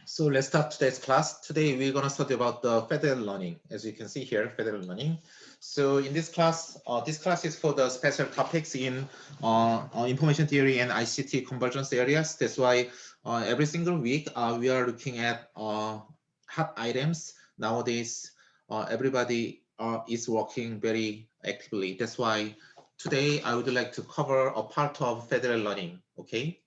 So let's start today's class. Today we're going to study about the federal learning. As you can see here, federal learning. So in this class is for the special topics in information theory and ICT convergence areas. That's why every single week we are looking at hot items. Nowadays, everybody is working very actively. That's why today I would like to cover a part of federal learning. Okay.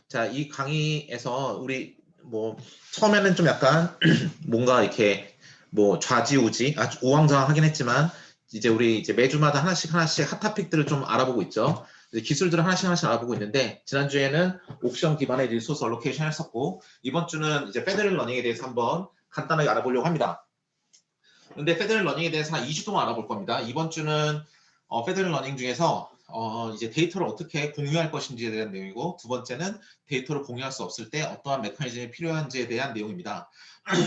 자, 이 강의에서 우리 뭐 처음에는 좀 약간 뭔가 이렇게 뭐 좌지우지, 우왕좌왕하긴 했지만 이제 우리 이제 매주마다 하나씩 핫 토픽들을 좀 알아보고 있죠. 기술들을 하나씩 알아보고 있는데 지난주에는 옵션 기반의 리소스 얼로케이션 했었고 이번 주는 이제 페더럴 러닝에 대해서 한번 간단하게 알아보려고 합니다. 근데 페더럴 러닝에 대해서 한 2주 동안 알아볼 겁니다. 이번 주는 페더럴 러닝 중에서 이제 데이터를 어떻게 공유할 것인지에 대한 내용이고 두 번째는 데이터를 공유할 수 없을 때 어떠한 메커니즘이 필요한지에 대한 내용입니다.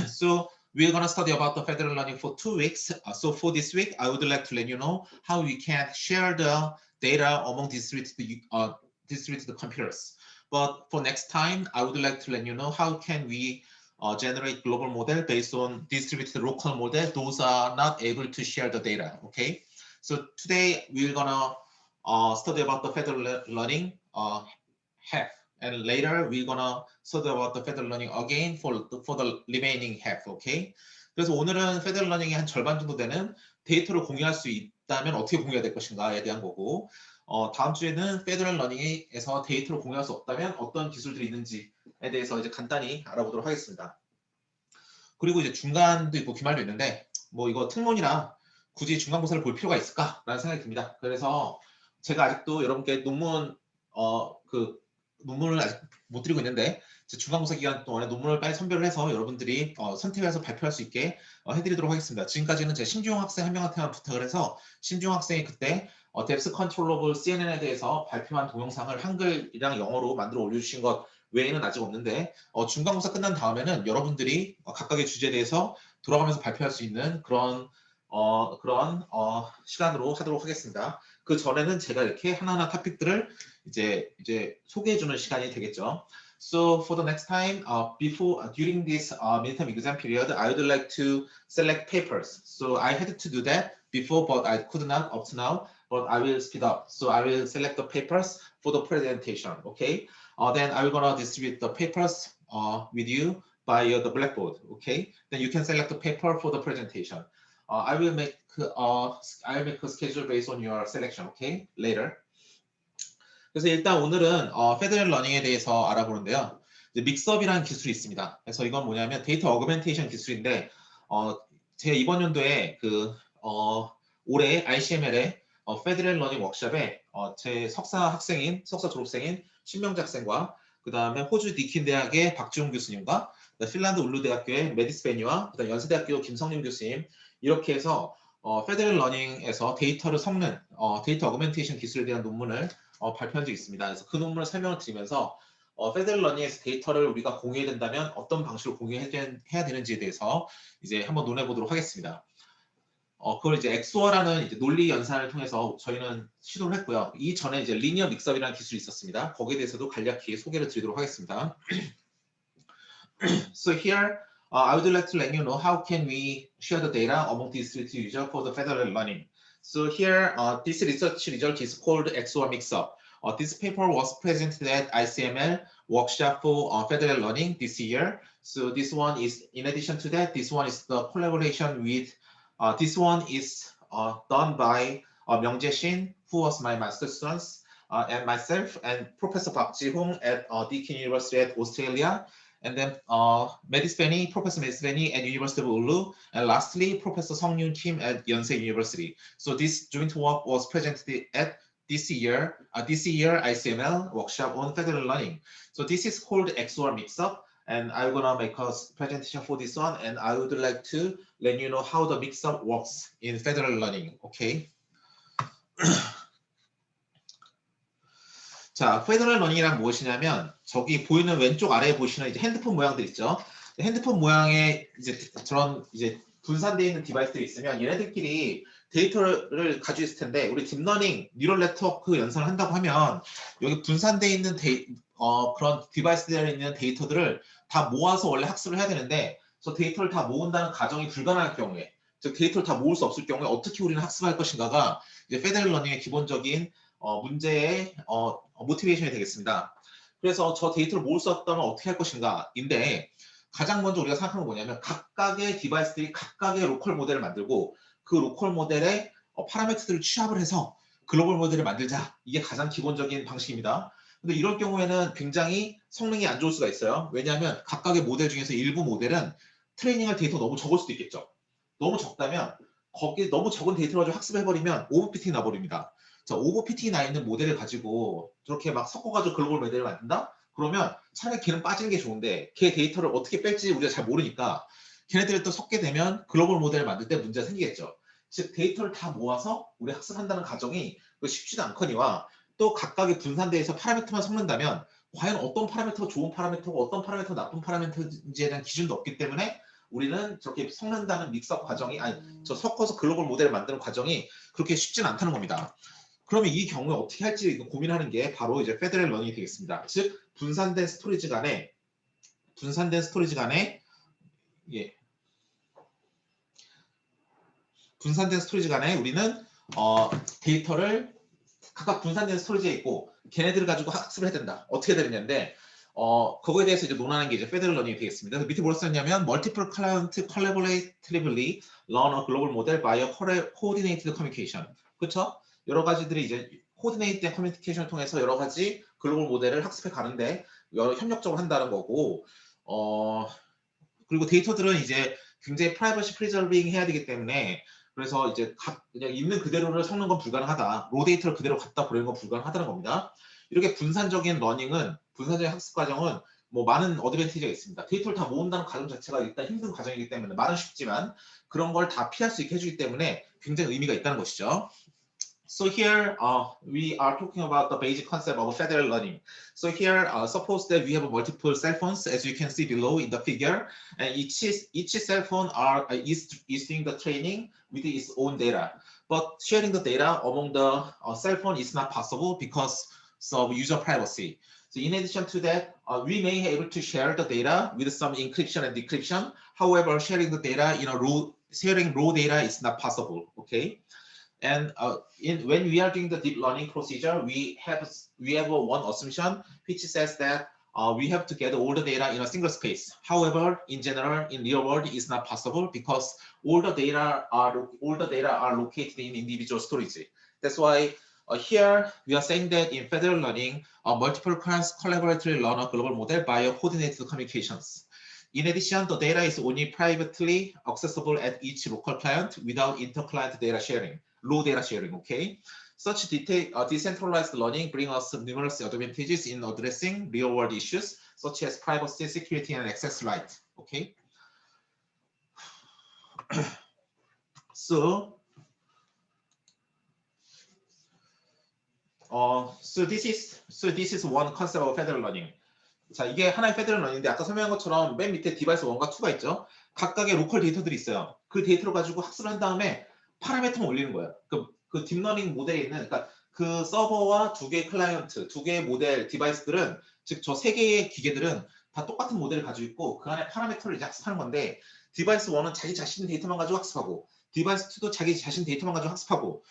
So we're going to study about the federal learning for 2 weeks. So for this week, I would like to let you know how we can share the data among distributed computers. But for next time, I would like to let you know how can we generate global model based on distributed local model. Those are not able to share the data. Okay. So today we're gonna study about the federal learning half, and later we're gonna study about the federal learning again for the remaining half. Okay. 그래서 오늘은 federal learning의 한 절반 정도 되는 데이터를 공유할 수 있다면 어떻게 공유해야 될 것인가에 대한 거고, 다음 주에는 federal learning에서 데이터를 공유할 수 없다면 어떤 기술들이 있는지에 대해서 이제 간단히 알아보도록 하겠습니다. 그리고 이제 중간도 있고 기말도 있는데 뭐 이거 특론이라 굳이 중간고사를 볼 필요가 있을까라는 생각이 듭니다. 그래서 제가 아직도 여러분께 논문을 아직 못 드리고 있는데 중간고사 기간 동안에 논문을 빨리 선별을 해서 여러분들이 선택해서 발표할 수 있게 해드리도록 하겠습니다. 지금까지는 제 신주영 학생 한 명한테만 부탁을 해서 신주영 학생이 그때 뎁스 컨트롤러블 CNN에 대해서 발표한 동영상을 한글이랑 영어로 만들어 올려주신 것 외에는 아직 없는데 중간고사 끝난 다음에는 여러분들이 각각의 주제에 대해서 돌아가면서 발표할 수 있는 그런 시간으로 하도록 하겠습니다. 그 전에는 제가 이렇게 하나하나 토픽들을 이제 소개해주는 시간이 되겠죠. So for the next time, during this midterm exam period, I would like to select papers. So I had to do that before, but I could not up to now. But I will speed up. So I will select the papers for the presentation. Okay. Then I'm gonna distribute the papers with you by the Blackboard. Okay. Then you can select the paper for the presentation. I will make a schedule based on your selection. Okay. Later. 그래서 일단 오늘은 페더럴 러닝에 대해서 알아보는데요. 믹스업이라는 기술이 있습니다. 그래서 이건 뭐냐면 데이터 어그멘테이션 기술인데 제가 이번 연도에 올해 ICML의 페더럴 러닝 워크숍에 제 석사 졸업생인 신명재 학생과 그 다음에 호주 디킨 대학의 박지용 교수님과 핀란드 울루 대학교의 메디스베니와 그다음 연세대학교 김성림 교수님 이렇게 해서 페더럴 러닝에서 데이터를 섞는 데이터 어그멘테이션 기술에 대한 논문을 발표한 적이 있습니다. 그래서 그 논문을 설명을 드리면서 페더럴 러닝에서 데이터를 우리가 공유해야 된다면 어떤 방식으로 공유해야 되는지에 대해서 이제 한번 논해보도록 하겠습니다. 그걸 이제 엑소어라는 이제 논리 연산을 통해서 저희는 시도를 했고요. 이전에 이제 리니어 믹스업이라는 기술이 있었습니다. 거기에 대해서도 간략히 소개를 드리도록 하겠습니다. So here, I would like to let you know how can we share the data among distributed users for the federal learning. So here, this research result is called XOR Mixup. This paper was presented at ICML workshop for federal learning this year. So this one is, in addition to that, this one is the collaboration with, this one is done by Myungjae Shin, who was my master student, and myself, and Professor Park Ji-hong at Deakin University at Australia. And then Professor Medisveni at University of Oulu, and lastly, Professor Song Yoon Kim at Yonsei University. So this joint work was presented at this year ICML workshop on federal learning. So this is called XOR Mixup, and I'm gonna make a presentation for this one, and I would like to let you know how the mixup works in federal learning. Okay. 자, 페더럴 러닝이란 무엇이냐면 저기 보이는 왼쪽 아래에 보시는 이제 핸드폰 모양들 있죠. 핸드폰 모양의 이제 저런 이제 분산되어 있는 디바이스들이 있으면 얘네들끼리 데이터를 가지고 있을 텐데 우리 딥러닝 뉴럴 네트워크 연산을 한다고 하면 여기 분산되어 있는 그런 디바이스들에 있는 데이터들을 다 모아서 원래 학습을 해야 되는데 저 데이터를 다 모은다는 가정이 불가능할 경우에 즉 데이터를 다 모을 수 없을 경우에 어떻게 우리는 학습할 것인가가 이제 페더럴 러닝의 기본적인 문제의 모티베이션이 되겠습니다. 그래서 저 데이터를 모을 수 없다면 어떻게 할 것인가인데 가장 먼저 우리가 생각하는 건 뭐냐면 각각의 디바이스들이 각각의 로컬 모델을 만들고 그 로컬 모델의 파라미터들을 취합을 해서 글로벌 모델을 만들자. 이게 가장 기본적인 방식입니다. 근데 이럴 경우에는 굉장히 성능이 안 좋을 수가 있어요. 왜냐하면 각각의 모델 중에서 일부 모델은 트레이닝할 데이터가 너무 적을 수도 있겠죠. 너무 적다면 거기에 너무 적은 데이터를 가지고 학습해버리면 오버피팅이 나버립니다. 자, 오버피팅이 나 있는 모델을 가지고 저렇게 막 섞어가지고 글로벌 모델을 만든다? 그러면 차라리 걔는 빠지는 게 좋은데 걔 데이터를 어떻게 뺄지 우리가 잘 모르니까 걔네들을 또 섞게 되면 글로벌 모델을 만들 때 문제가 생기겠죠. 즉 데이터를 다 모아서 우리 학습한다는 과정이 쉽지도 않거니와 또 각각의 분산대에서 파라미터만 섞는다면 과연 어떤 파라미터가 좋은 파라미터고 어떤 파라미터가 나쁜 파라미터인지에 대한 기준도 없기 때문에 우리는 저렇게 섞는다는 믹스업 과정이 저 섞어서 글로벌 모델을 만드는 과정이 그렇게 쉽지는 않다는 겁니다. 그러면 이 경우에 어떻게 할지 고민하는 게 바로 이제 페더럴 러닝이 되겠습니다. 즉 분산된 스토리지 간에 예, 분산된 스토리지 간에 우리는 데이터를 각각 분산된 스토리지에 있고 걔네들을 가지고 학습을 해야 된다. 어떻게 되느냐인데 그거에 대해서 이제 논하는 게 이제 페더럴 러닝이 되겠습니다. 그래서 밑에 뭐라 썼냐면 multiple client collaboratively learn a global model by a coordinated communication. 그렇죠? 여러 가지들이 이제 코디네이트된 커뮤니케이션을 통해서 여러 가지 글로벌 모델을 학습해 가는데 협력적으로 한다는 거고 그리고 데이터들은 이제 굉장히 프라이버시 프리저빙 해야 되기 때문에 그래서 이제 그냥 있는 그대로를 섞는 건 불가능하다. 로 데이터를 그대로 갖다 버리는 건 불가능하다는 겁니다. 이렇게 분산적인 학습 과정은 뭐 많은 어드밴티지가 있습니다. 데이터를 다 모은다는 과정 자체가 일단 힘든 과정이기 때문에 말은 쉽지만 그런 걸 다 피할 수 있게 해주기 때문에 굉장히 의미가 있다는 것이죠. So here we are talking about the basic concept of federal learning. So here suppose that we have multiple cell phones as you can see below in the figure, and each cell phone is doing the training with its own data. But sharing the data among the cell phone is not possible because of user privacy. So in addition to that, we may be able to share the data with some encryption and decryption. However, sharing the data sharing raw data is not possible. Okay. And when we are doing the deep learning procedure, we have one assumption which says that we have to get all the data in a single space. However, in general, in real world, it's not possible because all the data are located in individual storage. That's why here we are saying that in federal learning, multiple clients collaboratively learn a global model by coordinated communications. In addition, the data is only privately accessible at each local client without inter-client data sharing. Low data sharing, okay? Such decentralized learning brings us numerous advantages in addressing real-world issues such as privacy, security, and access rights, okay? So this is one concept of federal learning. 자, 이게 하나의 페더럴 러닝인데 아까 설명한 것처럼 맨 밑에 디바이스 1과 2가 있죠. 각각의 로컬 데이터들이 있어요. 그 데이터를 가지고 학습을 한 다음에 파라미터만 올리는 거예요. 그 딥러닝 모델에 있는 그러니까 그 서버와 두 개의 클라이언트, 두 개의 모델 디바이스들은 즉 저 세 개의 기계들은 다 똑같은 모델을 가지고 있고 그 안에 파라미터를 이제 학습하는 건데 디바이스 1은 자기 자신 데이터만 가지고 학습하고 디바이스 2도 자기 자신 데이터만 가지고 학습하고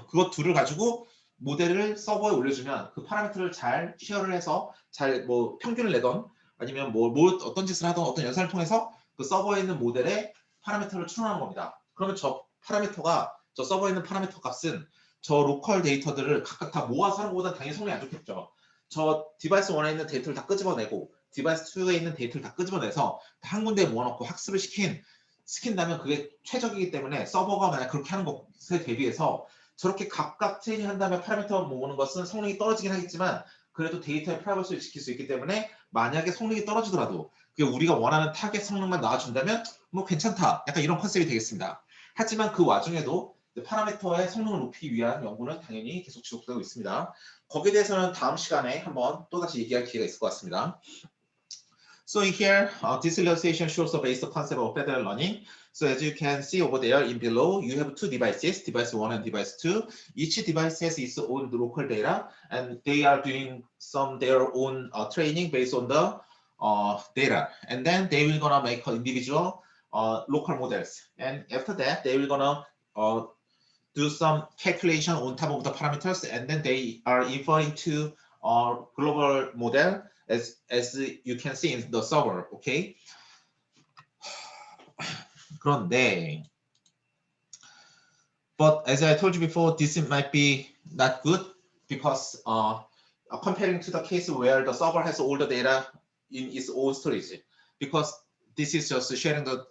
그거 둘을 가지고 모델을 서버에 올려주면 그 파라미터를 잘 쉐어를 해서 잘 뭐 평균을 내던 아니면 뭐 어떤 짓을 하던 어떤 연산을 통해서 그 서버에 있는 모델의 파라미터를 추론하는 겁니다. 그러면 저 서버에 있는 파라미터 값은 저 로컬 데이터들을 각각 다 모아서 하는 것보다 당연히 성능이 안 좋겠죠. 저 디바이스 1에 있는 데이터를 다 끄집어내고 디바이스 2에 있는 데이터를 다 끄집어내서 다 한 군데에 모아놓고 학습을 시킨다면 그게 최적이기 때문에 서버가 만약 그렇게 하는 것에 대비해서 저렇게 각각 트레이닝 한 다음에 파라미터 모으는 것은 성능이 떨어지긴 하겠지만 그래도 데이터의 프라이버시를 지킬 수 있기 때문에 만약에 성능이 떨어지더라도 그게 우리가 원하는 타겟 성능만 나와준다면 뭐 괜찮다. 약간 이런 컨셉이 되겠습니다. 하지만 그 와중에도 파라미터의 성능을 높이기 위한 연구는 당연히 계속 지속되고 있습니다. 거기에 대해서는 다음 시간에 한번 또다시 얘기할 기회가 있을 것 같습니다. So here, this illustration shows the basic concept of federated learning. So as you can see over there in below, you have two devices, device 1 and device 2. Each device has its own local data, and they are doing their own training based on the data. And then they will gonna make individual local models. And after that, they will gonna do some calculation on top of the parameters, and then they are inferring to global model as you can see in the server. Okay. 그런데, but as I told you before, this might be not good because comparing to the case where the server has all the data in its own storage, because this is just sharing the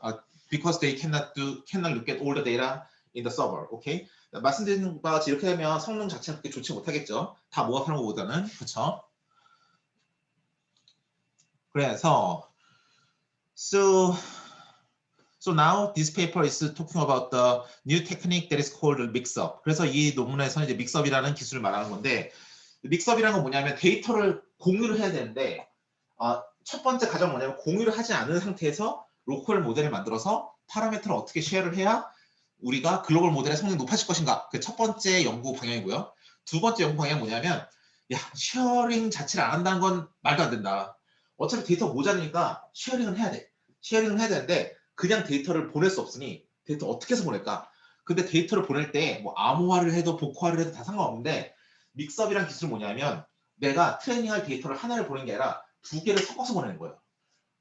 because they cannot look at all the data in the server. Okay. 말씀드린 바와 같이 이렇게 되면 성능 자체가 그렇게 좋지 못하겠죠. 다 모아하는 것보다는. 그렇죠? 그래서 so now this paper is talking about the new technique that is called mix-up. 그래서 이 논문에서 이제 믹스업이라는 기술을 말하는 건데, 믹스업이라는 건 뭐냐면 데이터를 공유를 해야 되는데 첫 번째 가장 뭐냐면 공유를 하지 않은 상태에서 로컬 모델을 만들어서 파라미터를 어떻게 쉐어를 해야 우리가 글로벌 모델의 성능이 높아질 것인가. 그 첫 번째 연구 방향이고요. 두 번째 연구 방향은 뭐냐면 쉐어링 자체를 안 한다는 건 말도 안 된다. 어차피 데이터가 모자르니까 쉐어링은 해야 돼. 쉐어링은 해야 되는데 그냥 데이터를 보낼 수 없으니 데이터 어떻게 해서 보낼까? 근데 데이터를 보낼 때 뭐 암호화를 해도 복호화를 해도 다 상관없는데 믹스업이란 기술은 뭐냐면 내가 트레이닝할 데이터를 하나를 보내는 게 아니라 두 개를 섞어서 보내는 거예요.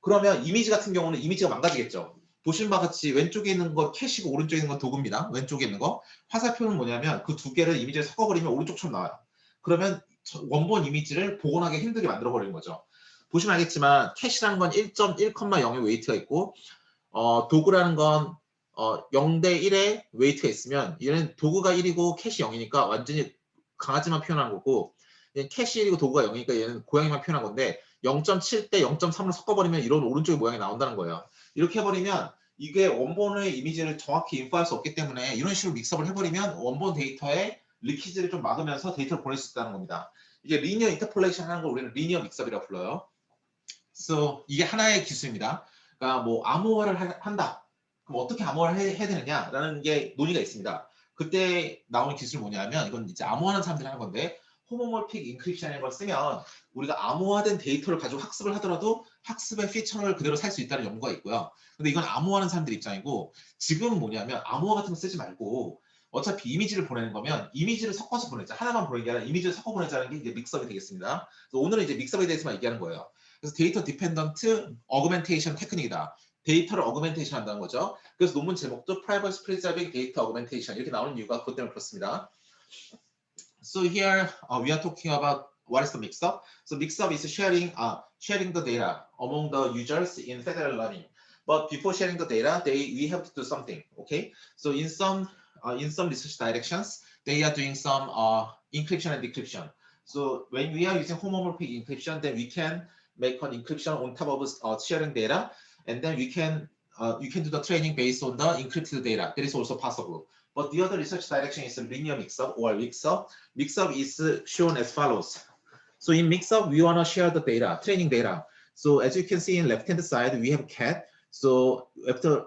그러면 이미지 같은 경우는 이미지가 망가지겠죠. 보신 바와 같이 왼쪽에 있는 거 캐시고 오른쪽에 있는 건 도구입니다. 왼쪽에 있는 거. 화살표는 뭐냐면 그 두 개를 이미지를 섞어버리면 오른쪽처럼 나와요. 그러면 원본 이미지를 복원하기 힘들게 만들어버리는 거죠. 보시면 알겠지만 캐시라는 건 1.1,0의 웨이트가 있고 도구라는 건 0대 1의 웨이트가 있으면 얘는 도구가 1이고 캐시 0이니까 완전히 강아지만 표현한 거고 캐시 1이고 도구가 0이니까 얘는 고양이만 표현한 건데 0.7대 0.3을 섞어버리면 이런 오른쪽의 모양이 나온다는 거예요. 이렇게 해버리면 이게 원본의 이미지를 정확히 인포할 수 없기 때문에 이런 식으로 믹스업을 해버리면 원본 데이터의 리키지를 좀 막으면서 데이터를 보낼 수 있다는 겁니다. 이게 리니어 인터폴레이션 하는 걸 우리는 리니어 믹스업이라고 불러요. So 이게 하나의 기술입니다. 그러니까 뭐 암호화를 한다. 그럼 어떻게 암호화를 해야 되느냐라는 게 논의가 있습니다. 그때 나오는 기술이 뭐냐면 이건 이제 암호화하는 사람들이 하는 건데 호모몰픽 인크립션이라는 걸 쓰면 우리가 암호화된 데이터를 가지고 학습을 하더라도 학습의 피처를 그대로 살 수 있다는 연구가 있고요. 근데 이건 암호화하는 사람들 입장이고 지금은 뭐냐면 암호화 같은 거 쓰지 말고 어차피 이미지를 보내는 거면 이미지를 섞어서 보내자. 하나만 보내는 게 아니라 이미지를 섞어 보내자는 게 이제 믹스업이 되겠습니다. 그래서 오늘은 이제 믹스업에 대해서만 얘기하는 거예요. 그래서 데이터 디펜던트 어그멘테이션 테크닉이다. 데이터를 어그멘테이션 한다는 거죠. 그래서 논문 제목도 Privacy Preserving Data Augmentation 이렇게 나오는 이유가 그것 때문에 그렇습니다. So here we are talking about what is the mix-up. So mix-up is sharing the data among the users in federated learning. But before sharing the data, we have to do something. Okay. So in some research directions, they are doing some encryption and decryption. So when we are using homomorphic encryption, then we can make an encryption on top of sharing data, and then you can do the training based on the encrypted data. That is also possible. But the other research direction is linear mix-up or mix-up. Mix-up is shown as follows. So in mix-up, we want to share the data, training data. So as you can see in left-hand side, we have cat. So after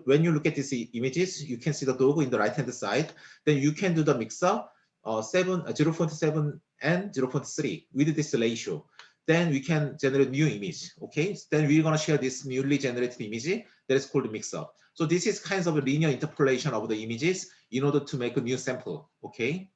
when you look at these images, you can see the dog in the right-hand side. Then you can do the mix-up 0.7 and 0.3 with this ratio. Then we can generate new image. Okay. So then we're going to share this newly generated image that is called mix-up. So this is kind of a linear interpolation of the images in order to make a new sample. Okay.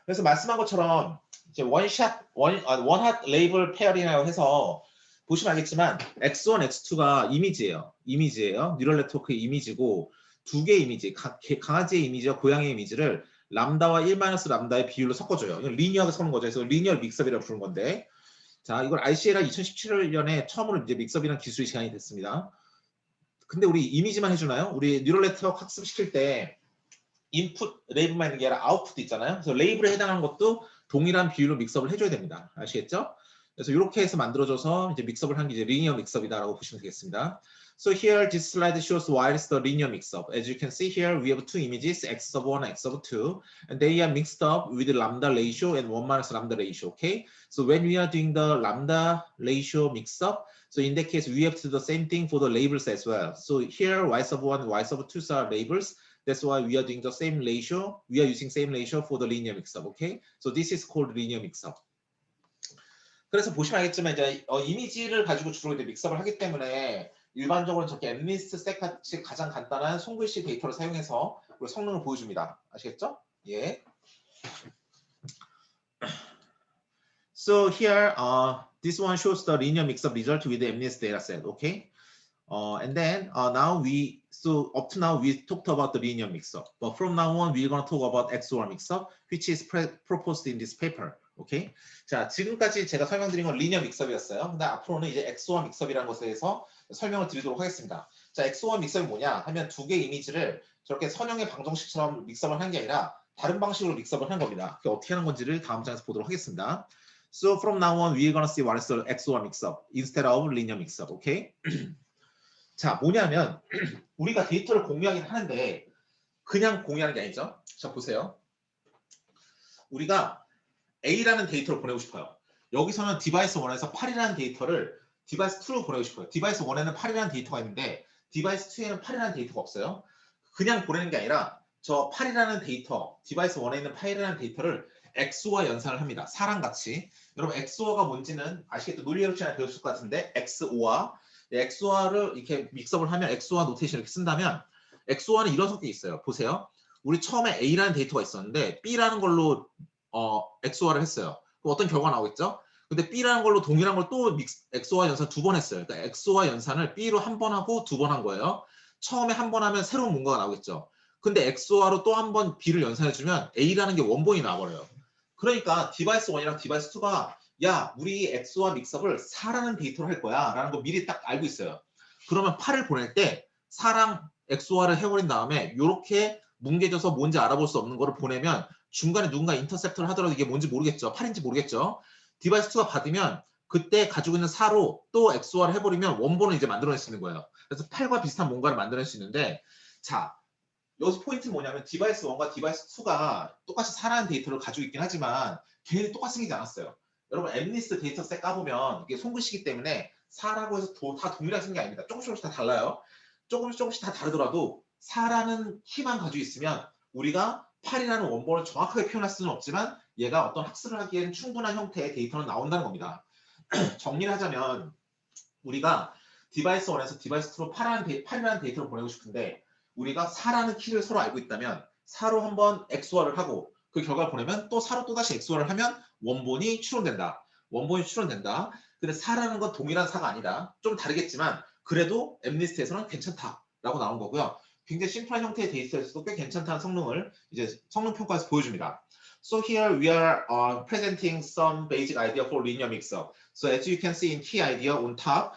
그래서 말씀한 것처럼 이제 원핫 레이블 페어링이라고 해서 보시면 알겠지만 X1, X2가 이미지예요. 뉴럴 네트워크의 이미지고 두 개의 이미지, 강아지의 이미지와 고양이의 이미지를 람다와 1-람다의 비율로 섞어줘요. 이건 리니어하게 섞는 거죠. 그래서 리니어 믹스업이라고 부르는 건데, 자 이걸 RCA가 2017년에 처음으로 이제 믹스업이라는 기술이 제안이 됐습니다. 근데 우리 이미지만 해주나요? 우리 뉴럴 네트워크 학습시킬 때 인풋 레이블만 있는 게 아니라 아웃풋도 있잖아요. 그래서 레이블에 해당하는 것도 동일한 비율로 믹스업을 해줘야 됩니다. 아시겠죠? 그래서 이렇게 해서 만들어져서 이제 믹스업을 한 게 이제 리니어 믹스업이다라고 보시면 되겠습니다. So here this slide shows why it's the linear mix-up. As you can see here, we have two images, x sub 1 and x sub 2, and they are mixed up with the lambda ratio and 1 minus lambda ratio, okay? So when we are doing the lambda ratio mix-up, so in that case, we have to do the same thing for the labels as well. So here, y sub 1, y sub 2 are labels. That's why we are doing the same ratio. We are using same ratio for the linear mix-up, okay? So this is called linear mix-up. 그래서 보시면 알겠지만 이제 이미지를 가지고 주로 이제 믹스업을 하기 때문에 일반적으로 저렇게 MNIST 셋 같이 가장 간단한 손글씨 데이터를 사용해서 우리 성능을 보여줍니다. 아시겠죠? 예. So here, this one shows the linear mix-up result with the MNIST dataset. Okay. And then now so up to now we talked about the linear mix-up, but from now on we're going to talk about XOR mix-up, which is proposed in this paper. 오케이. 자, 지금까지 제가 설명드린 건 리니어 믹스업이었어요. 근데 앞으로는 이제 엑소어 믹스업이라는 것에 대해서 설명을 드리도록 하겠습니다. 자, 엑소어 믹스업이 뭐냐 하면 두 개의 이미지를 저렇게 선형의 방정식처럼 믹스업을 한 게 아니라 다른 방식으로 믹스업을 한 겁니다. 그게 어떻게 하는 건지를 다음 장에서 보도록 하겠습니다. So from now on, we're gonna see what is the XOR mix-up instead of linear mix-up. 오케이. 자, 뭐냐면 우리가 데이터를 공유하긴 하는데 그냥 공유하는 게 아니죠. 자, 보세요. 우리가 A라는 데이터를 보내고 싶어요. 여기서는 디바이스 1에서 8이라는 데이터를 디바이스 2로 보내고 싶어요. 디바이스 1에는 8이라는 데이터가 있는데 디바이스 2에는 8이라는 데이터가 없어요. 그냥 보내는 게 아니라 저 8이라는 데이터, 디바이스 1에 있는 8이라는 데이터를 XOR 연산을 합니다. 4랑 같이. 여러분 XOR가 뭔지는 아시겠죠? 논리력 시간에 배웠을 것 같은데 XOR, XOR를 이렇게 믹스업을 하면 XOR 노테이션을 이렇게 쓴다면 XOR는 이런 성격이 있어요. 보세요. 우리 처음에 A라는 데이터가 있었는데 B라는 걸로 XOR를 했어요. 그럼 어떤 결과가 나오겠죠? 근데 B라는 걸로 동일한 걸 또 XOR 연산 2번 했어요. 그러니까 XOR 연산을 B로 한 번 하고 2번 한 거예요. 처음에 한 번 하면 새로운 뭔가가 나오겠죠. 근데 XOR로 또 한 번 B를 연산해주면 A라는 게 원본이 나와버려요. 그러니까 디바이스 1이랑 디바이스 2가 야, 우리 XOR 믹스업을 4라는 데이터로 할 거야 라는 거 미리 딱 알고 있어요. 그러면 8을 보낼 때 4랑 XOR을 해버린 다음에 이렇게 뭉개져서 뭔지 알아볼 수 없는 거를 보내면 중간에 누군가 인터셉트를 하더라도 이게 뭔지 모르겠죠. 8인지 모르겠죠. 디바이스 2가 받으면 그때 가지고 있는 4로 또 XOR을 해버리면 원본을 이제 만들어낼 수 있는 거예요. 그래서 8과 비슷한 뭔가를 만들어낼 수 있는데 자, 여기서 포인트는 뭐냐면 디바이스 1과 디바이스 2가 똑같이 4라는 데이터를 가지고 있긴 하지만 걔네들이 똑같이 생기지 않았어요. 여러분 MNIST 데이터셋 까보면 이게 손글씨기 때문에 4라고 해서 다 동일하게 생긴 게 아닙니다. 조금씩 다 달라요. 조금씩 다 다르더라도 4라는 키만 가지고 있으면 우리가 8이라는 원본을 정확하게 표현할 수는 없지만 얘가 어떤 학습을 하기에는 충분한 형태의 데이터는 나온다는 겁니다. 정리를 하자면 우리가 디바이스 1에서 디바이스 2로 8이라는 데이터를 보내고 싶은데 우리가 4라는 키를 서로 알고 있다면 4로 한번 XOR을 하고 그 결과를 보내면 또 4로 또다시 XOR을 하면 원본이 추론된다. 원본이 추론된다. 근데 4라는 건 동일한 4가 아니다. 좀 다르겠지만 그래도 MNIST에서는 괜찮다라고 나온 거고요. 굉장히 심플한 형태의 데이터에서도 꽤 괜찮다는 성능을 이제 성능 평가에서 보여줍니다. So here we are presenting some basic idea for linear mix-up. So as you can see in key idea on top,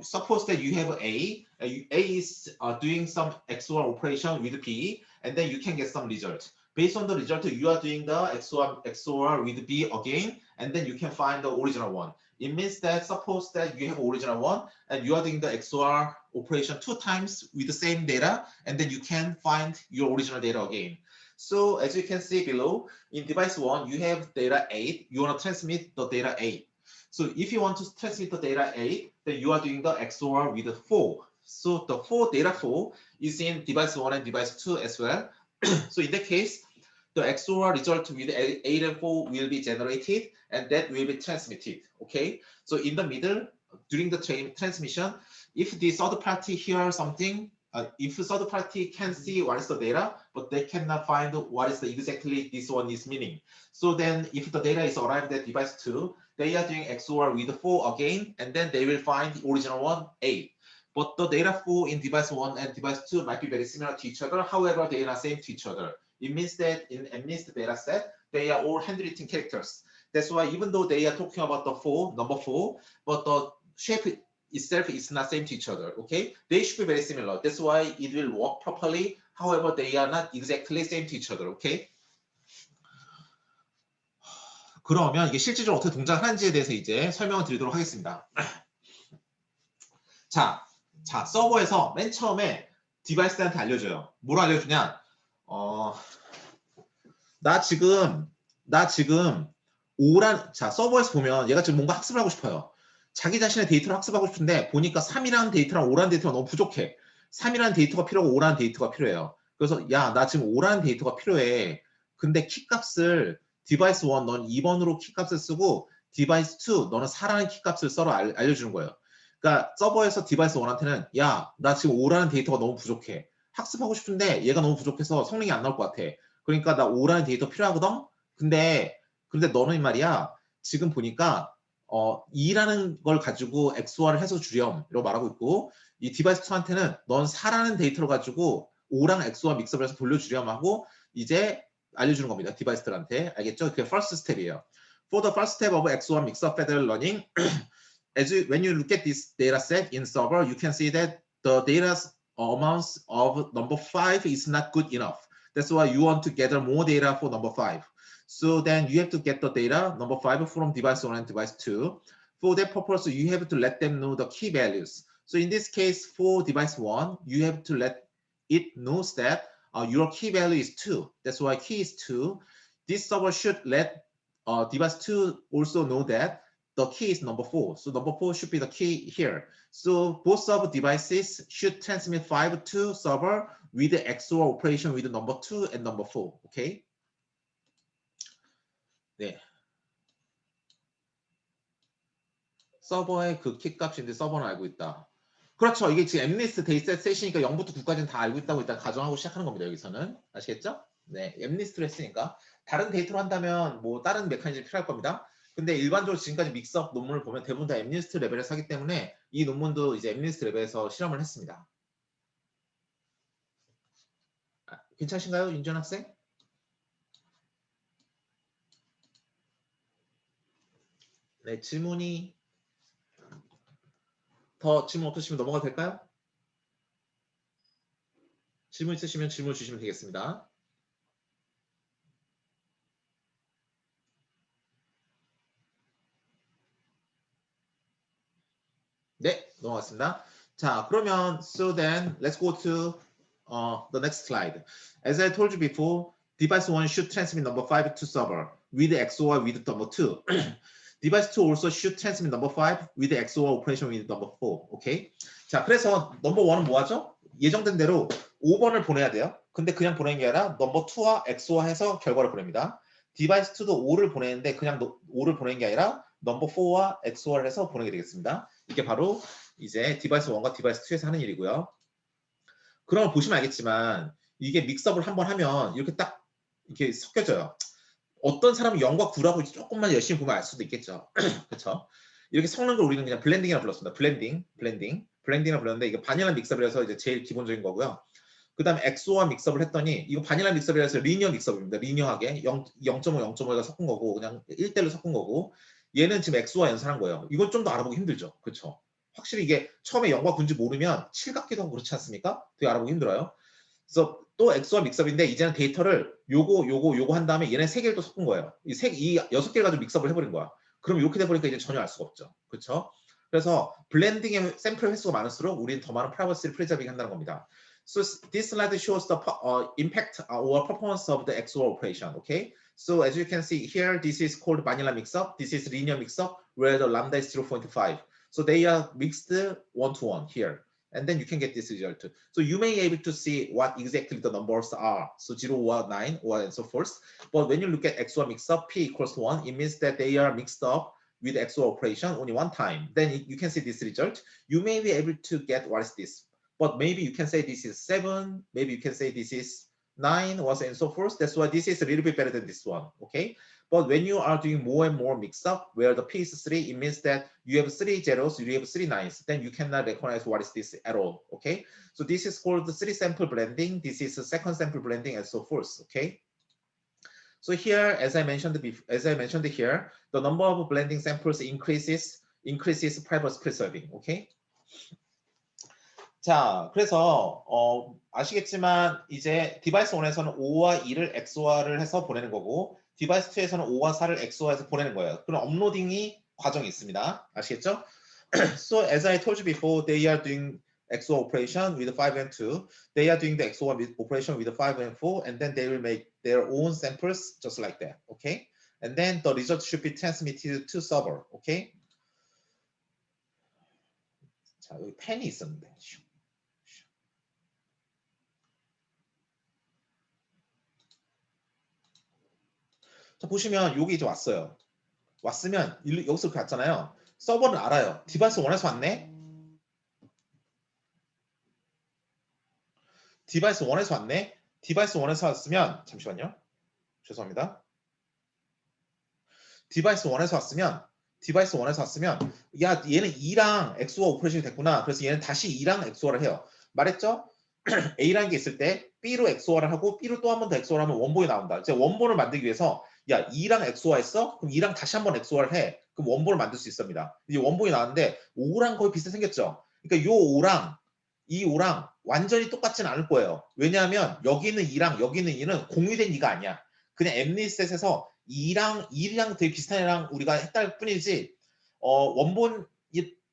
suppose that you have A is doing some XOR operation with B, and then you can get some result. Based on the result, you are doing the XOR with B again, and then you can find the original one. It means that suppose that you have original one, and you are doing the XOR operation 2 times with the same data, and then you can find your original data again. So as you can see below, in device 1, you have data 8. You want to transmit the data 8. So if you want to transmit the data 8, then you are doing the XOR with 4. So the data 4 is in device 1 and device 2 as well. So in that case, the XOR result with 8 and 4 will be generated, and that will be transmitted. Okay. So in the middle, during the transmission, if the third party hears something, if the third party can see what is the data, but they cannot find what is exactly this one is meaning. So then if the data is arrived at device 2, they are doing XOR with 4 again, and then they will find the original one, 8. But the data 4 in device 1 and device 2 might be very similar to each other. However, they are not same to each other. It means that in MNIST data set, they are all handwritten characters. That's why even though they are talking about the number 4, but the shape itself is not same to each other. Okay, they should be very similar. That's why it will work properly. However, they are not exactly same to each other. Okay. 그러면 이게 실질적으로 어떻게 동작하는지에 대해서 이제 설명을 드리도록 하겠습니다. 자, 서버에서 맨 처음에 디바이스한테 알려줘요. 뭘 알려주냐? 나 지금 서버에서 보면 얘가 지금 뭔가 학습을 하고 싶어요. 자기 자신의 데이터를 학습하고 싶은데 보니까 3이라는 데이터랑 5라는 데이터가 너무 부족해. 3이라는 데이터가 필요하고 5라는 데이터가 필요해요. 그래서 야, 나 지금 5라는 데이터가 필요해. 근데 키값을 디바이스 1 넌 2번으로 키값을 쓰고 디바이스 2 너는 4라는 키값을 써라 알려주는 거예요. 그러니까 서버에서 디바이스 1한테는 야, 나 지금 5라는 데이터가 너무 부족해. 학습하고 싶은데 얘가 너무 부족해서 성능이 안 나올 것 같아. 그러니까 나 5라는 데이터 필요하거든? 근데 너는 말이야. 지금 보니까 2라는 걸 가지고 XOR을 해서 주렴 이라고 말하고 있고 이 디바이스 2한테는 넌 4라는 데이터를 가지고 5랑 XOR 믹스업을 해서 돌려주렴 하고 이제 알려주는 겁니다. 디바이스들한테. 알겠죠? 그게 first step이에요. For the first step of XOR mix-up federal learning, when you look at this data set in server, you can see that the data amounts of number 5 is not good enough. That's why you want to gather more data for number 5. So then you have to get the data, number 5, from device 1 and device 2. For that purpose, you have to let them know the key values. So in this case, for device 1, you have to let it know that your key value is 2. That's why key is 2. This server should let device 2 also know that the key is number 4. So number 4 should be the key here. So both of devices should transmit 5 to server with the XOR operation with number 2 and number 4. Okay? 네. 서버의 그 키 값인데 서버는 알고 있다. 그렇죠. 이게 지금 엠리스트 데이터 셋이니까 0부터 9까지는 다 알고 있다고 일단 가정하고 시작하는 겁니다. 여기서는. 아시겠죠? 네. 엠리스트를 했으니까. 다른 데이터로 한다면 뭐 다른 메커니즘이 필요할 겁니다. 근데 일반적으로 지금까지 믹스업 논문을 보면 대부분 다 엠리스트 레벨에서 하기 때문에 이 논문도 이제 엠리스트 레벨에서 실험을 했습니다. 괜찮으신가요? 윤전 학생? 네. 질문 없으시면 넘어가도 될까요? 질문 있으시면 질문 주시면 되겠습니다. 네, 넘어갔습니다. 자, 그러면 so then let's go to the next slide. As I told you before, device 1 should transmit number 5 to server with XOR with number 2. device 2 also should transmit number 5 with XOR operation with number 4. 오케이? 자, 그래서 number 1은 뭐 하죠? 예정된 대로 5번을 보내야 돼요. 근데 그냥 보내는 게 아니라 number 2와 XOR 해서 결과를 보냅니다. 디바이스 2도 5를 보내는데 그냥 5를 보내는 게 아니라 넘버 4와 XOR을 해서 보내게 되겠습니다. 이게 바로 이제 디바이스 1과 디바이스 2에서 하는 일이고요. 그럼 보시면 알겠지만 이게 믹스업을 한번 하면 이렇게 딱 이렇게 섞여져요. 어떤 사람은 0과 9라고 조금만 열심히 보면 알 수도 있겠죠. 그렇죠? 이렇게 섞는 걸 우리는 그냥 블렌딩이라 불렀습니다. 블렌딩이라 불렀는데 이게 바닐라 믹스업이라서 이제 제일 기본적인 거고요. 그 다음에 XOR 믹스업을 했더니 이거 바닐라 믹스업이라서 리니어 믹스업입니다. 리니어하게 0.5, 0.5가 섞은 거고 그냥 1대1로 섞은 거고 얘는 지금 XOR 연산한 거예요. 이건 좀 더 알아보기 힘들죠. 그렇죠? 확실히 이게 처음에 0과 9인지 모르면 7 같기도 하고 그렇지 않습니까? 되게 알아보기 힘들어요. 그래서 또 XOR 믹스업인데 이제는 데이터를 요거 한 다음에 얘네 3개를 또 섞은 거예요. 이 6개를 가지고 믹스업을 해버린 거야. 그럼 이렇게 돼버리니까 이제 전혀 알 수가 없죠. 그렇죠? 그래서 블렌딩의 샘플 횟수가 많을수록 우리는 더 많은 프라이버시를 프리저빙 한다는 겁니다. So this slide shows the impact or performance of the XOR operation. Okay. So as you can see here, this is called vanilla mixup. This is linear mixup where the lambda is 0.5. So they are mixed 1-to-1 here. And then you can get this result. So you may be able to see what exactly the numbers are. So 0 or 9 or and so forth. But when you look at XOR mixup, P equals 1, it means that they are mixed up with XOR operation only one time. Then you can see this result. You may be able to get what is this. But maybe you can say this is 7, maybe you can say this is 9, and so forth. That's why this is a little bit better than this one, okay? But when you are doing more and more mix-up, where the P is 3, it means that you have 3 zeros, you have 3 nines, then you cannot recognize what is this at all, okay? So this is called the 3-sample blending, this is a second sample blending, and so forth, okay? So here, as I mentioned here, the number of blending samples increases privacy preserving, okay? 자, 그래서 아시겠지만 이제 디바이스 1에서는 5와 2를 XOR을 해서 보내는 거고 디바이스 2에서는 5와 4를 XOR해서 보내는 거예요. 그럼 업로딩이 과정이 있습니다. 아시겠죠? So as I told you before, they are doing XOR operation with 5 and 2. They are doing the XOR operation with 5 and 4, and then they will make their own samples just like that. Okay? And then the result should be transmitted to server. Okay? 자, 여기 펜이 있었는데. 자, 보시면 여기 이제 왔어요. 왔으면 여기서 이렇게 왔잖아요. 서버는 알아요. 디바이스 1에서 왔네. 디바이스 1에서 왔네. 디바이스 1에서 왔으면 잠시만요. 죄송합니다. 디바이스 1에서 왔으면 야 얘는 2랑 XOR 오퍼레이션이 됐구나. 그래서 얘는 다시 2랑 XOR을 해요. 말했죠? A라는 게 있을 때 B로 XOR을 하고 B로 또 한 번 더 XOR하면 원본이 나온다. 이제 원본을 만들기 위해서 야 2랑 XOR 했어? 그럼 2랑 다시 한 번 XOR을 해. 그럼 원본을 만들 수 있습니다. 이제 원본이 나왔는데 5랑 거의 비슷하게 생겼죠? 그러니까 요 5랑 이 5랑 완전히 똑같지는 않을 거예요. 왜냐하면 여기 있는 2랑 여기 있는 2는 공유된 2가 아니야. 그냥 엠리셋에서 2랑 되게 비슷한 애랑 우리가 했다는 뿐이지 원본이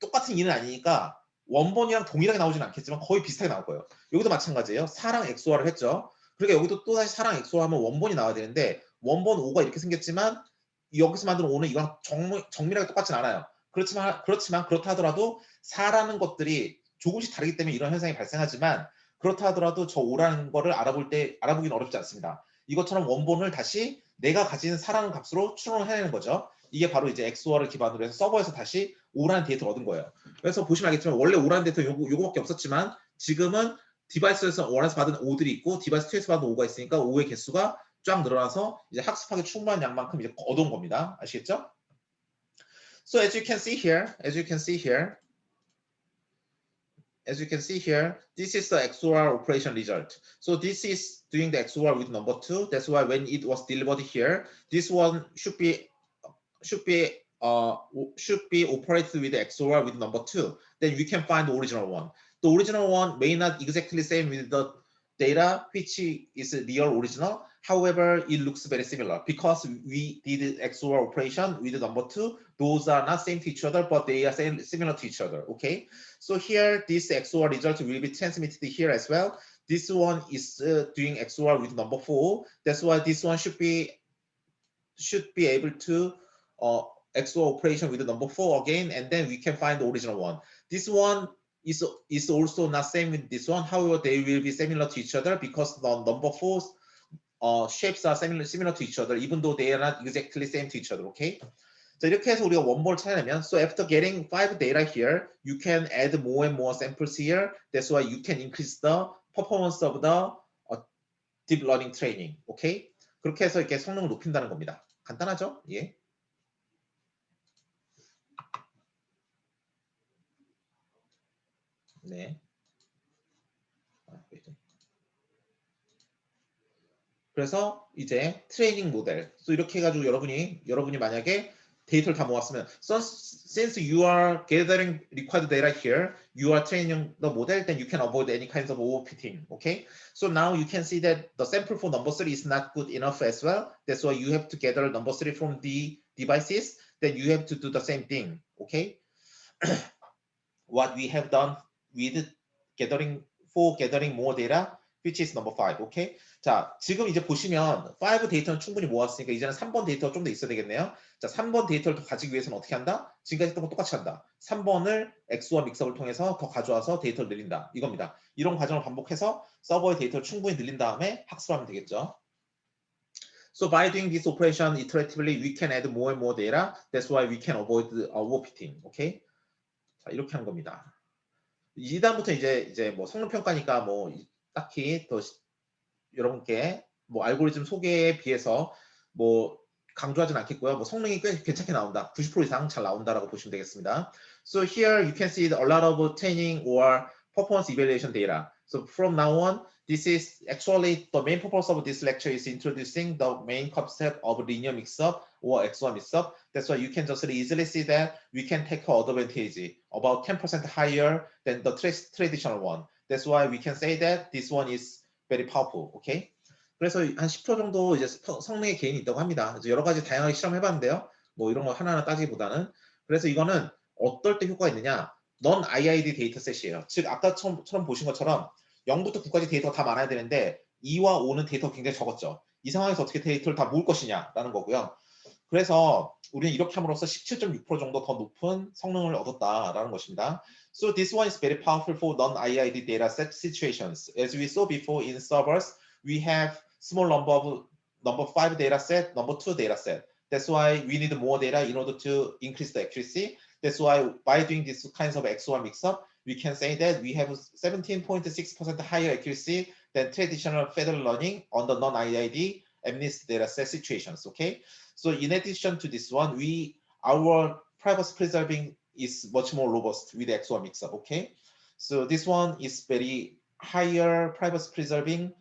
똑같은 2는 아니니까 원본이랑 동일하게 나오지는 않겠지만 거의 비슷하게 나올 거예요. 여기도 마찬가지예요. 4랑 XOR을 했죠. 그러니까 여기도 또다시 4랑 XOR 하면 원본이 나와야 되는데 원본 5가 이렇게 생겼지만 여기서 만든 5는 이거랑 정밀하게 똑같진 않아요. 그렇지만 그렇다 하더라도 4라는 것들이 조금씩 다르기 때문에 이런 현상이 발생하지만 그렇다 하더라도 저 5라는 거를 알아보기는 어렵지 않습니다. 이것처럼 원본을 다시 내가 가진 4라는 값으로 추론을 해내는 거죠. 이게 바로 이제 XOR을 기반으로 해서 서버에서 다시 5라는 데이터를 얻은 거예요. 그래서 보시면 알겠지만 원래 5라는 데이터 요거밖에 없었지만 지금은 디바이스에서 1에서 받은 5들이 있고 디바이스 2에서 받은 5가 있으니까 5의 개수가 쫙 늘어나서 이제 학습하기 충분한 양만큼 이제 얻어온 겁니다. 아시겠죠? So as you can see here, this is the XOR operation result. So this is doing the XOR with number 2. That's why when it was delivered here, this one should be operated with XOR with number 2. Then we can find the original one. The original one may not exactly same with the data which is real original. However, it looks very similar because we did XOR operation with the number 2. Those are not same to each other, but they are similar to each other. Okay. So here, this XOR result will be transmitted here as well. This one is doing XOR with number 4. That's why this one should be able to XOR operation with the number 4 again, and then we can find the original one. This one is also not same with this one. However, they will be similar to each other because the number 4 shapes are similar to each other, even though they are not exactly same to each other. Okay. 자, 이렇게 해서 우리가 원본을 찾아내면, so after getting 5 data here, you can add more and more samples here. That's why you can increase the performance of the deep learning training. Okay. 그렇게 해서 이렇게 성능을 높인다는 겁니다. 간단하죠? 예. 네. 그래서 이제 트레이닝 모델. So 이렇게 해가지고 여러분이 만약에 데이터를 다 모았으면, so since you are gathering required data here, you are training the model, then you can avoid any kinds of overfitting. Okay. So now you can see that the sample for number 3 is not good enough as well. That's why you have to gather number 3 from the devices. Then you have to do the same thing. Okay. What we have done with gathering more data, which is number 5. Okay. 자, 지금 이제 보시면 5 데이터는 충분히 모았으니까 이제는 3번 데이터가 좀 더 있어야 되겠네요. 자, 3번 데이터를 더 가지기 위해서는 어떻게 한다? 지금까지 했던 거 똑같이 한다. 3번을 XOR 믹서를 통해서 더 가져와서 데이터를 늘린다. 이겁니다. 이런 과정을 반복해서 서버의 데이터를 충분히 늘린 다음에 학습하면 되겠죠. So by doing this operation iteratively, we can add more and more data. That's why we can avoid overfitting. Okay? 자, 이렇게 하는 겁니다. 이 다음부터 이제 뭐 성능 평가니까 뭐 딱히 더 여러분께 뭐 알고리즘 소개에 비해서 뭐 강조하진 않겠고요. 뭐 성능이 꽤 괜찮게 나온다. 90% 이상 잘 나온다라고 보시면 되겠습니다. So here you can see a lot of training or performance evaluation data. So from now on, this is actually the main purpose of this lecture is introducing the main concept of linear mix-up or XOR mix-up. That's why you can just easily see that we can take advantage about 10% higher than the traditional one. That's why we can say that this one is very powerful. Okay. 그래서 한 10% 정도 이제 성능의 개인이 있다고 합니다. 그래서 여러 가지 다양하게 실험해봤는데요. 뭐 이런 거 하나하나 따지기보다는. 그래서 이거는 어떨 때 효과가 있느냐? 넌 IID 데이터셋이에요. 즉 아까처럼 보신 것처럼 0부터 9까지 데이터가 다 많아야 되는데 2와 5는 데이터가 굉장히 적었죠. 이 상황에서 어떻게 데이터를 다 모을 것이냐라는 거고요. 그래서 우리는 이렇게 함으로써 17.6% 정도 더 높은 성능을 얻었다라는 것입니다. So this one is very powerful for non-IID dataset situations. As we saw before in servers, we have small number 5 dataset, number 2 dataset. That's why we need more data in order to increase the accuracy. That's why by doing this kinds of XOR mix-up, we can say that we have 17.6% higher accuracy than traditional federal learning on the non-IID MNIST dataset situations. Okay. So in addition to this one, our privacy preserving is much more robust with XOR mixup. Okay. So this one is very higher privacy preserving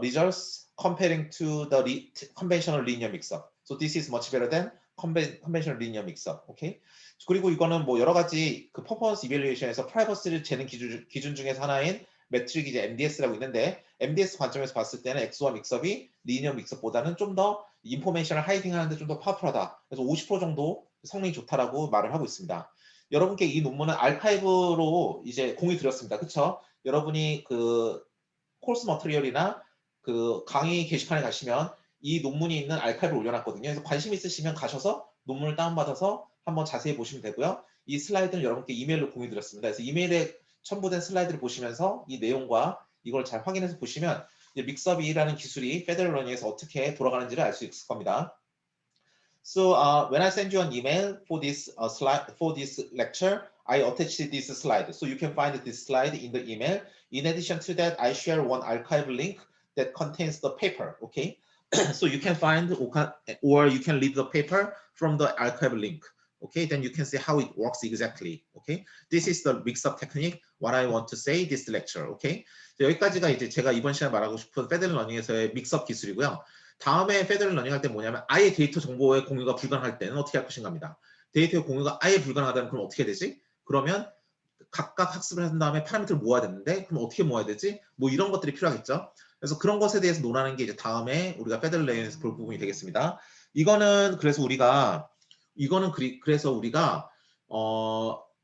results comparing to the conventional linear mixup. So this is much better than conventional linear mixup. Okay. 그리고 이거는 뭐 여러 가지 그 퍼포먼스 이밸류에이션에서 프라이버시를 재는 기준 중에서 하나인 매트릭 이제 MDS라고 있는데 MDS 관점에서 봤을 때는 XOR 믹서이 리니어 믹서보다는 좀 더 인포메이션을 하이딩하는데 좀 더 파워풀하다. 그래서 50% 정도 성능이 좋다라고 말을 하고 있습니다. 여러분께 이 논문은 알카이브로 이제 공유 드렸습니다. 그렇죠? 여러분이 그 코र्스 머티리얼이나 그 강의 게시판에 가시면 이 논문이 있는 알카이브를 올려놨거든요. 그래서 관심 있으시면 가셔서 논문을 다운받아서 한번 자세히 보시면 되고요. 이 슬라이드는 여러분께 이메일로 공유 드렸습니다. 그래서 이메일에 첨부된 슬라이드를 보시면서 이 내용과 이걸 잘 확인해서 보시면 믹서비라는 기술이 페더럴 러닝에서 어떻게 돌아가는지를 알 수 있을 겁니다. So when I send you an email for this slide for this lecture, I attached this slide. So you can find this slide in the email. In addition to that, I share one archive link that contains the paper. Okay, so you can find or you can read the paper from the archive link. Okay, then you can see how it works exactly. Okay, this is the mix-up technique. What I want to say this lecture. Okay, 여기까지가 이제 제가 이번 시간에 말하고 싶은 페더럴 러닝에서의 믹스업 기술이고요. 다음에 페더럴 러닝 할 때 뭐냐면 아예 데이터 정보의 공유가 불가능할 때는 어떻게 할 것인가입니다. 데이터의 공유가 아예 불가능하다면 그럼 어떻게 되지? 그러면 각각 학습을 한 다음에 파라미터를 모아야 되는데 그럼 어떻게 모아야 되지? 뭐 이런 것들이 필요하겠죠. 그래서 그런 것에 대해서 논하는 게 이제 다음에 우리가 페더럴 러닝에서 볼 부분이 되겠습니다. 이거는 그래서 우리가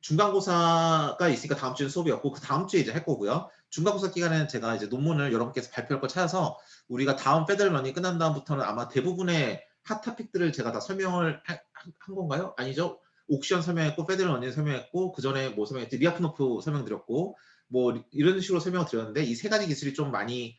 중간고사가 있으니까 다음 주에 수업이었고 그 다음 주에 이제 할 거고요. 중간고사 기간에는 제가 이제 논문을 여러분께서 발표할 걸 찾아서 우리가 다음 페더럴 러닝 끝난 다음부터는 아마 대부분의 핫 토픽들을 제가 다 설명을 한 건가요? 아니죠. 옥션 설명했고 페더럴 러닝 설명했고 그 전에 뭐 설명했지 리아프노프 설명드렸고 뭐 이런 식으로 설명을 드렸는데 이 세 가지 기술이 좀 많이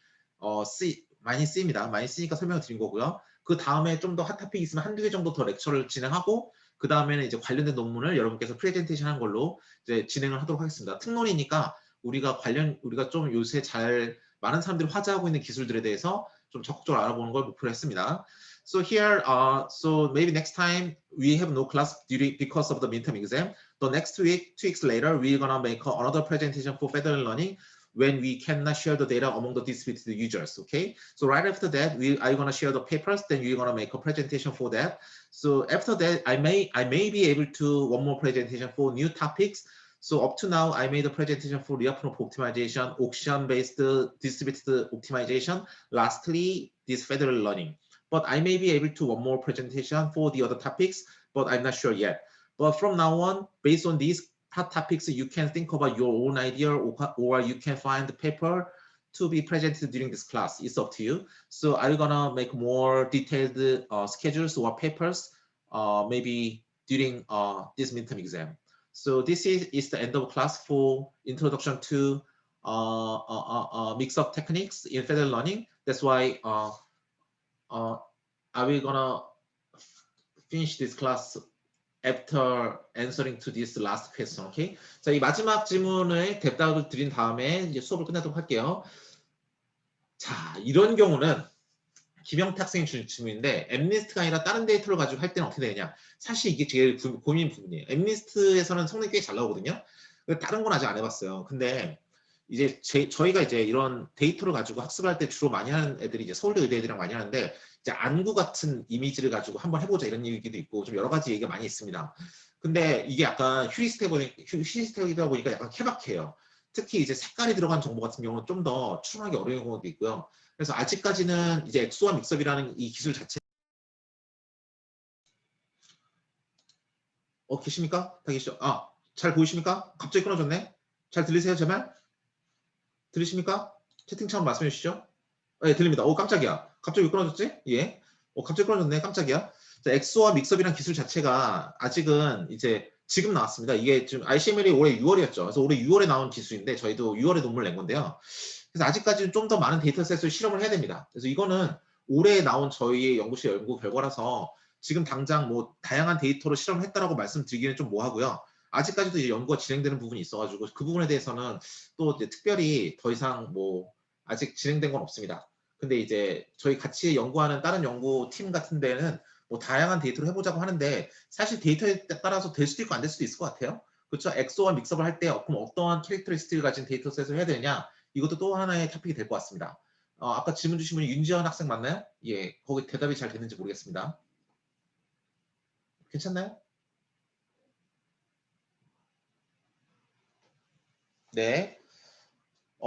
쓰입니다. 많이 쓰니까 설명을 드린 거고요. 그 다음에 좀 더 핫 토픽 있으면 한두 개 정도 더 렉처를 진행하고 그 다음에는 이제 관련된 논문을 여러분께서 프레젠테이션 한 걸로 이제 진행을 하도록 하겠습니다. 특론이니까 우리가 좀 요새 많은 사람들이 화제하고 있는 기술들에 대해서 좀 적극적으로 알아보는 걸 목표로 했습니다. So here, so maybe next time we have no class because of the midterm exam. The next week, 2 weeks later, we're gonna make another presentation for federal learning when we cannot share the data among the distributed users. Okay. So right after that, I'm gonna share the papers. Then we're gonna make a presentation for that. So after that, I may be able to one more presentation for new topics. So up to now, I made a presentation for Lyapunov optimization, auction-based distributed optimization. Lastly, this federal learning. But I may be able to one more presentation for the other topics, but I'm not sure yet. But from now on, based on these hot topics, you can think about your own idea, or you can find the paper to be presented during this class. It's up to you. So I'm gonna make more detailed schedules or papers, maybe during this midterm exam. So this is the end of class for introduction to mix-up techniques in federal learning. That's why are we gonna finish this class after answering to this last question, okay? 자, 이 마지막 질문에 답답을 드린 다음에 이제 수업을 끝내도록 할게요. 자, 이런 경우는 김영태 학생이 주신 질문인데 엠니스트가 아니라 다른 데이터를 가지고 할 때는 어떻게 되느냐? 사실 이게 제일 고민 부분이에요. 엠니스트에서는 성능이 꽤 잘 나오거든요. 다른 건 아직 안 해봤어요. 근데 이제 저희가 이제 이런 데이터를 가지고 학습을 할 때 주로 많이 하는 애들이 이제 서울대 의대 애들이랑 많이 하는데 이제 안구 같은 이미지를 가지고 한번 해보자 이런 얘기도 있고 좀 여러 가지 얘기가 많이 있습니다. 근데 이게 약간 휴리스틱이다 보니까 약간 케바케예요. 특히 이제 색깔이 들어간 정보 같은 경우는 좀 더 추론하기 어려운 경우도 있고요. 그래서 아직까지는 이제 엑소와 믹서비라는 이 기술 자체 계십니까? 다 계시죠? 잘 보이십니까? 갑자기 끊어졌네. 잘 들리세요, 제 말? 들리십니까? 채팅창 말씀해 주시죠. 네, 들립니다. 깜짝이야. 갑자기 왜 끊어졌지? 예. 갑자기 끊어졌네. 깜짝이야. 자, 엑소와 믹서비라는 기술 자체가 아직은 이제 지금 나왔습니다. 이게 지금 ICML이 올해 6월이었죠. 그래서 올해 6월에 나온 기술인데 저희도 6월에 논문을 낸 건데요. 그래서 아직까지는 좀 더 많은 데이터셋을 실험을 해야 됩니다. 그래서 이거는 올해 나온 저희 연구실 연구 결과라서 지금 당장 뭐 다양한 데이터로 실험을 했다라고 말씀드리기는 좀 뭐하고요. 아직까지도 이제 연구가 진행되는 부분이 있어가지고 그 부분에 대해서는 또 이제 특별히 더 이상 뭐 아직 진행된 건 없습니다. 근데 이제 저희 같이 연구하는 다른 연구팀 같은 데는 뭐 다양한 데이터로 해보자고 하는데 사실 데이터에 따라서 될 수도 있고 안 될 수도 있을 것 같아요. 그렇죠? 엑소와 믹서를 할 때 그럼 어떠한 캐릭터리스틱을 가진 데이터셋을 해야 되느냐 이것도 또 하나의 토픽이 될 것 같습니다. 아까 질문 주신 분이 윤지연 학생 맞나요? 예, 거기 대답이 잘 됐는지 모르겠습니다. 괜찮나요? 네.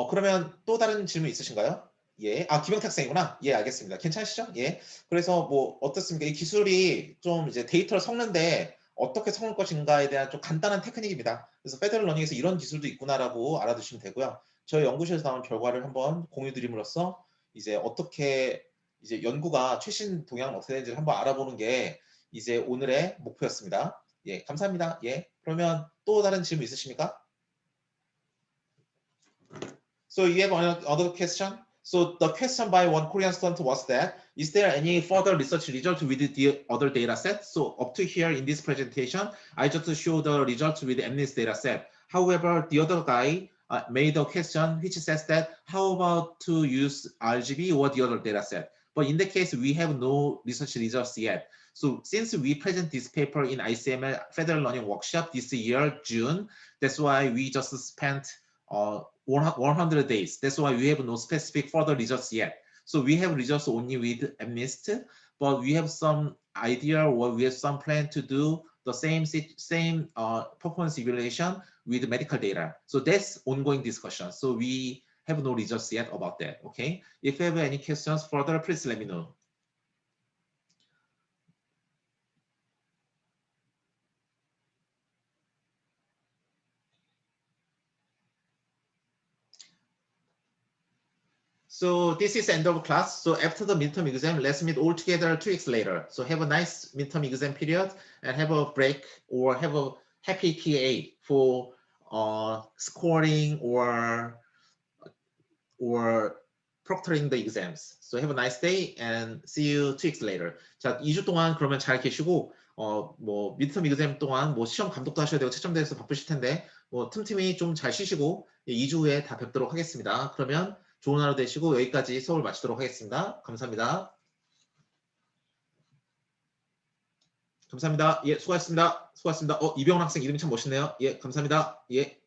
그러면 또 다른 질문 있으신가요? 예. 김영탁 학생이구나. 예, 알겠습니다. 괜찮으시죠? 예. 그래서 뭐 어떻습니까? 이 기술이 좀 이제 데이터를 섞는데 어떻게 섞을 것인가에 대한 좀 간단한 테크닉입니다. 그래서 페더럴 러닝에서 이런 기술도 있구나라고 알아두시면 되고요. 저희 연구실에서 나온 결과를 한번 공유드림으로써 이제 어떻게 이제 연구가 최신 동향은 어떻게 되는지를 한번 알아보는 게 이제 오늘의 목표였습니다. 예, 감사합니다. 예. 그러면 또 다른 질문 있으십니까? So you have another question? So the question by one Korean student was that, is there any further research result with the other data set? So up to here in this presentation, I just show the results with MNIST data set. However, the other guy made a question which says that, how about to use RGB or the other data set? But in the case, we have no research results yet. So since we present this paper in ICML Federal Learning Workshop this year, June, that's why we just spent 100 days. That's why we have no specific further results yet. So we have results only with MNIST, but we have some idea or we have some plan to do the same performance evaluation with medical data. So that's ongoing discussion. So we have no results yet about that. Okay. If you have any questions further, please let me know. So this is end of class. So after the midterm exam, let's meet all together 2 weeks later. So have a nice midterm exam period and have a break or have a happy TA for scoring or proctoring the exams. So have a nice day and see you 2 weeks later. 자, 2주 동안 그러면 잘 계시고 뭐 midterm exam 동안 뭐 시험 감독도 하셔야 되고 채점대에서 바쁘실 텐데 뭐 틈틈이 좀 잘 쉬시고 2주 후에 다 뵙도록 하겠습니다. 그러면 좋은 하루 되시고 여기까지 수업을 마치도록 하겠습니다. 감사합니다. 감사합니다. 예, 수고하셨습니다. 수고하셨습니다. 이병헌 학생 이름이 참 멋있네요. 예, 감사합니다. 예.